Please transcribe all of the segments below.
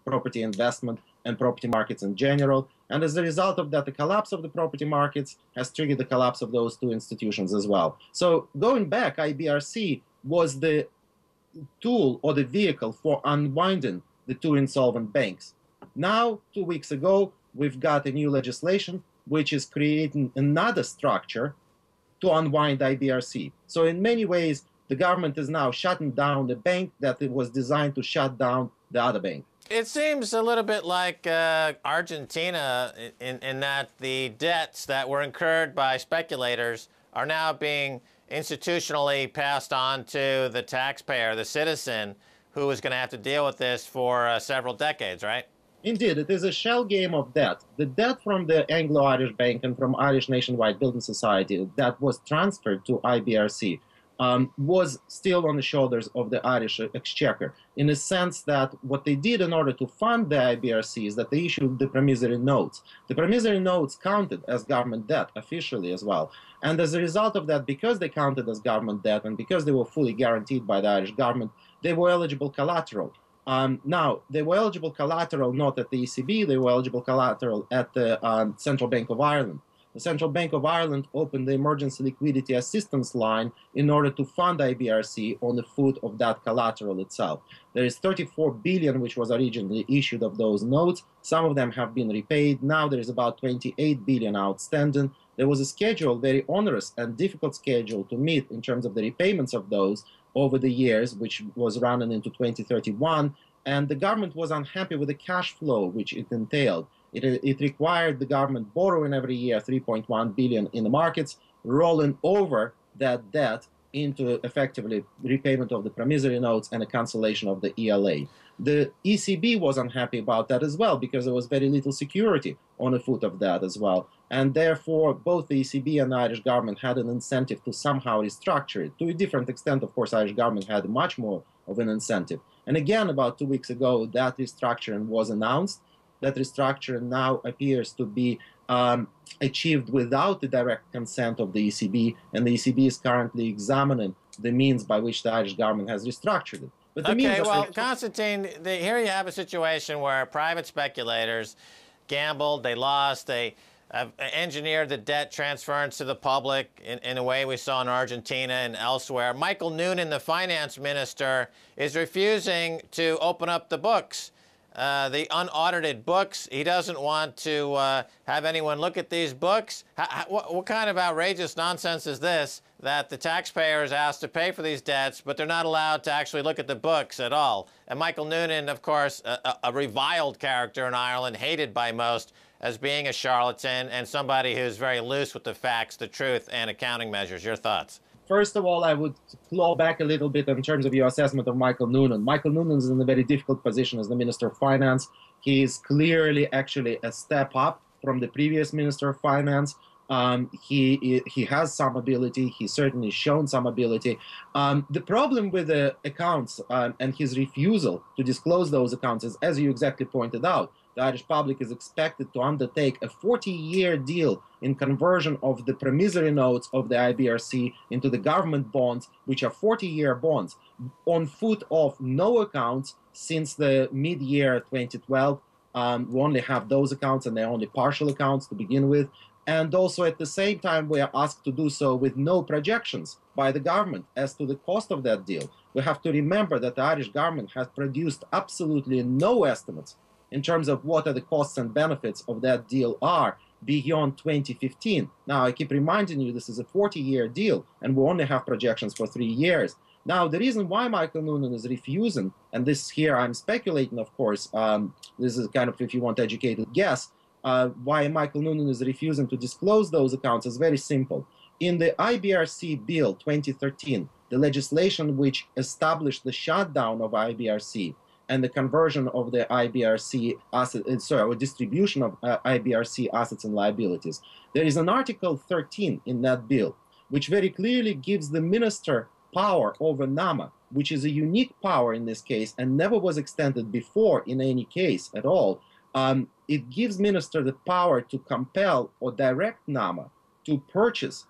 property investment, and property markets in general. And as a result of that, the collapse of the property markets has triggered the collapse of those two institutions as well. So going back, IBRC was the tool or the vehicle for unwinding the two insolvent banks. Now, 2 weeks ago, we've got a new legislation which is creating another structure to unwind IBRC. So in many ways, the government is now shutting down the bank that it was designed to shut down the other bank. It seems a little bit like Argentina in that the debts that were incurred by speculators are now being institutionally passed on to the taxpayer, the citizen, who is going to have to deal with this for several decades, right? Indeed, it is a shell game of debt. The debt from the Anglo-Irish Bank and from Irish Nationwide Building Society that was transferred to IBRC was still on the shoulders of the Irish Exchequer, in the sense that what they did in order to fund the IBRC is that they issued the promissory notes. The promissory notes counted as government debt officially as well. And as a result of that, because they counted as government debt and because they were fully guaranteed by the Irish government, they were eligible collateral. Now, they were eligible collateral not at the ECB, they were eligible collateral at the Central Bank of Ireland. The Central Bank of Ireland opened the emergency liquidity assistance line in order to fund IBRC on the foot of that collateral itself. There is 34 billion which was originally issued of those notes. Some of them have been repaid. Now there is about 28 billion outstanding. There was a schedule, very onerous and difficult schedule to meet in terms of the repayments of those over the years, which was running into 2031. And the government was unhappy with the cash flow which it entailed. It required the government borrowing every year 3.1 billion in the markets, rolling over that debt into effectively repayment of the promissory notes and a cancellation of the ELA. The ECB was unhappy about that as well because there was very little security on the foot of that as well. And therefore, both the ECB and the Irish government had an incentive to somehow restructure it. To a different extent, of course, Irish government had much more of an incentive. And again, about 2 weeks ago, that restructuring was announced. That restructuring now appears to be achieved without the direct consent of the ECB, and the ECB is currently examining the means by which the Irish government has restructured it. But okay, well, Constantine, here you have a situation where private speculators gambled, they lost, they engineered the debt transference to the public in a way we saw in Argentina and elsewhere. Michael Noonan, the finance minister, is refusing to open up the books. The unaudited books. He doesn't want to have anyone look at these books. What kind of outrageous nonsense is this, that the taxpayer is asked to pay for these debts, but they're not allowed to actually look at the books at all? And Michael Noonan, of course, a reviled character in Ireland, hated by most as being a charlatan and somebody who's very loose with the facts, the truth, and accounting measures. Your thoughts? First of all, I would claw back a little bit in terms of your assessment of Michael Noonan. Michael Noonan is in a very difficult position as the Minister of Finance. He is clearly actually a step up from the previous Minister of Finance. He has some ability. He's certainly shown some ability. The problem with the accounts and his refusal to disclose those accounts is, as you exactly pointed out, the Irish public is expected to undertake a 40-year deal in conversion of the promissory notes of the IBRC into the government bonds, which are 40-year bonds, on foot of no accounts since the mid-year 2012. We only have those accounts, and they're only partial accounts to begin with. And also at the same time, we are asked to do so with no projections by the government as to the cost of that deal. We have to remember that the Irish government has produced absolutely no estimates in terms of what are the costs and benefits of that deal are beyond 2015. Now, I keep reminding you, this is a 40-year deal, and we only have projections for 3 years. Now, the reason why Michael Noonan is refusing, and this here I'm speculating, of course, this is kind of, if you want, educated guess, why Michael Noonan is refusing to disclose those accounts is very simple. In the IBRC Bill 2013, the legislation which established the shutdown of IBRC and the conversion of the IBRC assets, or distribution of IBRC assets and liabilities, there is an Article 13 in that bill, which very clearly gives the minister power over NAMA, which is a unique power in this case and never was extended before in any case at all. It gives minister the power to compel or direct NAMA to purchase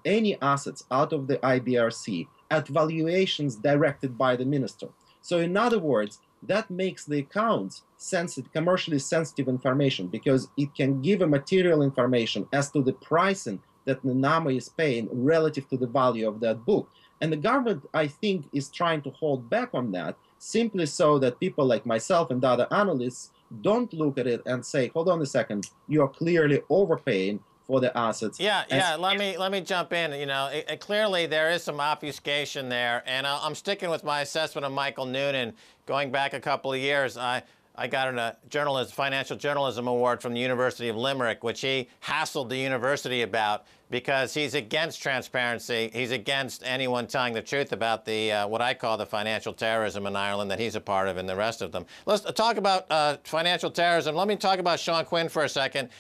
any assets out of the IBRC at valuations directed by the minister. So in other words, that makes the accounts sensitive, commercially sensitive information, because it can give a material information as to the pricing that Nenama is paying relative to the value of that book. And the government, I think, is trying to hold back on that, simply so that people like myself and other analysts don't look at it and say, hold on a second, you are clearly overpaying for the assets. Yeah. Let me jump in. You know, clearly there is some obfuscation there, and I'm sticking with my assessment of Michael Noonan. Going back a couple of years, I got a financial journalism award from the University of Limerick, which he hassled the university about because he's against transparency. He's against anyone telling the truth about the what I call the financial terrorism in Ireland that he's a part of and the rest of them. Let's talk about financial terrorism. Let me talk about Sean Quinn for a second.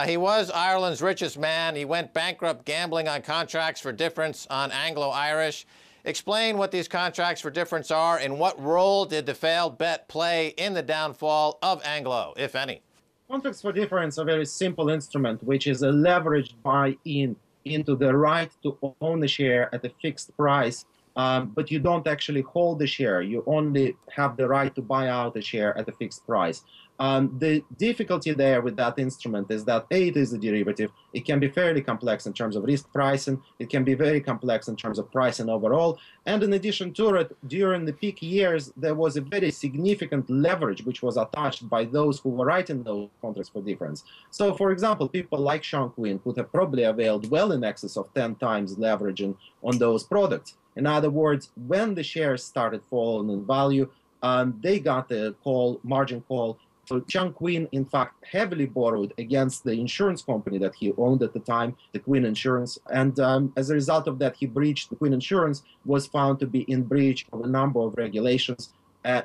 He was Ireland's richest man. He went bankrupt gambling on contracts for difference on Anglo-Irish. Explain what these contracts for difference are and what role did the failed bet play in the downfall of Anglo, if any? Contracts for difference are a very simple instrument, which is a leveraged buy-in into the right to own a share at a fixed price, but you don't actually hold the share. You only have the right to buy out a share at a fixed price. The difficulty there with that instrument is that, A, it is a derivative. It can be fairly complex in terms of risk pricing. It can be very complex in terms of pricing overall. And in addition to it, during the peak years, there was a very significant leverage which was attached by those who were writing those contracts for difference. So, for example, people like Sean Quinn could have probably availed well in excess of 10 times leveraging on those products. In other words, when the shares started falling in value, they got the margin call. So Sean Quinn, in fact, heavily borrowed against the insurance company that he owned at the time, the Quinn Insurance. And as a result of that, he breached the Quinn Insurance, was found to be in breach of a number of regulations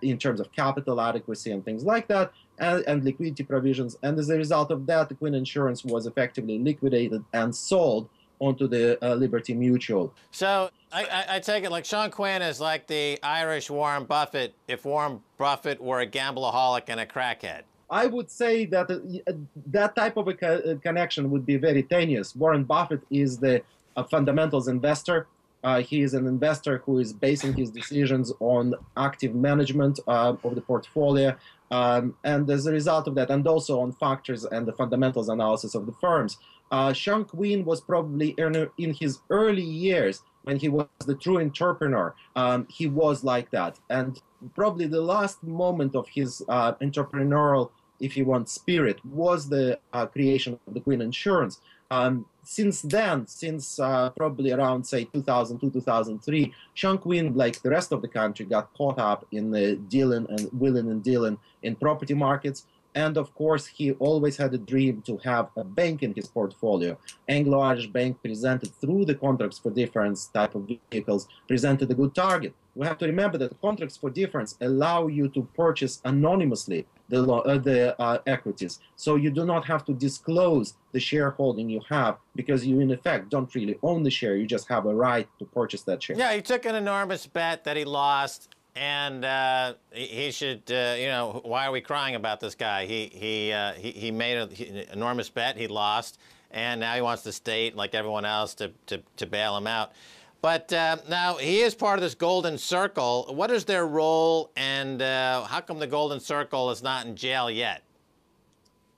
in terms of capital adequacy and things like that, and liquidity provisions. And as a result of that, the Quinn Insurance was effectively liquidated and sold onto the Liberty Mutual. So I take it like Sean Quinn is like the Irish Warren Buffett if Warren Buffett were a gambleaholic and a crackhead. I would say that that type of a connection would be very tenuous. Warren Buffett is the fundamentals investor. He is an investor who is basing his decisions on active management of the portfolio. And as a result of that, and also on factors and the fundamentals analysis of the firms. Sean Quinn was probably in his early years, when he was the true entrepreneur, he was like that. And probably the last moment of his entrepreneurial, if you want, spirit was the creation of the Quinn Insurance. Since then, since probably around, say, 2002, 2003, Sean Quinn, like the rest of the country, got caught up in the wheeling and dealing in property markets. And of course, he always had a dream to have a bank in his portfolio. Anglo-Irish Bank presented, through the contracts for difference type of vehicles, presented a good target. We have to remember that contracts for difference allow you to purchase anonymously the equities. So you do not have to disclose the shareholding you have, because you, in effect, don't really own the share. You just have a right to purchase that share. Yeah, he took an enormous bet that he lost. And he should, you know, why are we crying about this guy? He made an enormous bet, he lost, and now he wants the state, like everyone else, to bail him out. But now he is part of this Golden Circle. What is their role, and how come the Golden Circle is not in jail yet?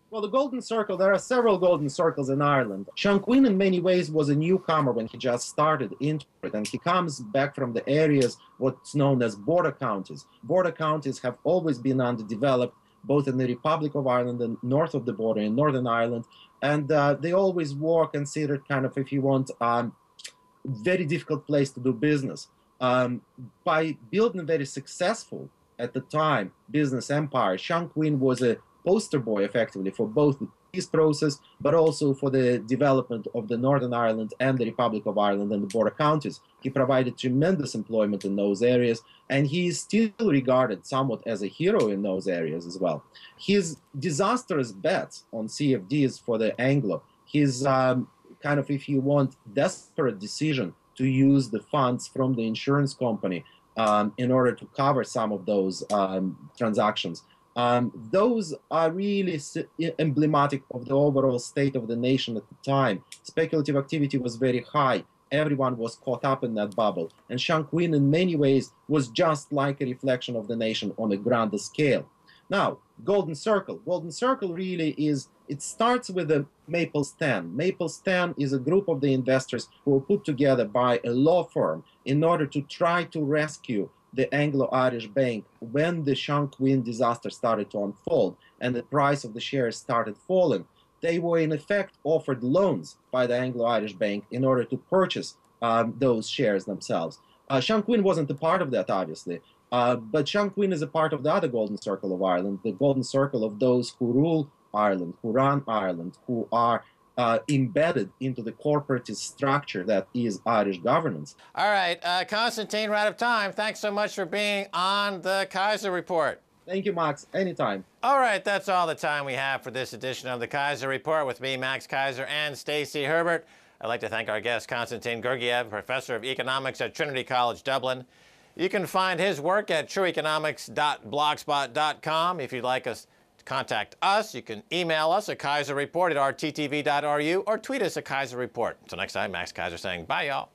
Well, the Golden Circle, there are several Golden Circles in Ireland. Sean Quinn, in many ways, was a newcomer when he just started into it, and he comes back from the areas what's known as border counties. Border counties have always been underdeveloped, both in the Republic of Ireland and north of the border in Northern Ireland, and they always were considered kind of, if you want, very difficult place to do business. By building a very successful, at the time, business empire, Sean Quinn was a poster boy, effectively, for both the peace process, but also for the development of the Northern Ireland and the Republic of Ireland and the border counties. He provided tremendous employment in those areas, and he is still regarded somewhat as a hero in those areas as well. His disastrous bets on CFDs for the Anglo, his kind of, if you want, desperate decision to use the funds from the insurance company in order to cover some of those transactions. Those are really emblematic of the overall state of the nation at the time. Speculative activity was very high. everyone was caught up in that bubble. And Chongqing, in many ways, was just like a reflection of the nation on a grander scale. Now, Golden Circle. Golden Circle really is, it starts with the Maple Stand. Maple Stand is a group of the investors who were put together by a law firm in order to try to rescue the Anglo-Irish Bank when the Chongqing disaster started to unfold and the price of the shares started falling. They were in effect offered loans by the Anglo-Irish Bank in order to purchase those shares themselves. Chongqing wasn't a part of that, obviously, but Chongqing is a part of the other Golden Circle of Ireland, the Golden Circle of those who rule Ireland, who run Ireland, who are embedded into the corporatist structure that is Irish governance. All right, Konstantin, we're out of time. Thanks so much for being on the Keiser Report. Thank you, Max. Anytime. All right, that's all the time we have for this edition of the Keiser Report with me, Max Keiser, and Stacey Herbert. I'd like to thank our guest, Konstantin Gurgiev, Professor of Economics at Trinity College, Dublin. You can find his work at trueeconomics.blogspot.com. If you'd like us to contact us, you can email us at keiserreport@rttv.ru or tweet us at Keiser Report. Until next time, Max Keiser saying bye, y'all.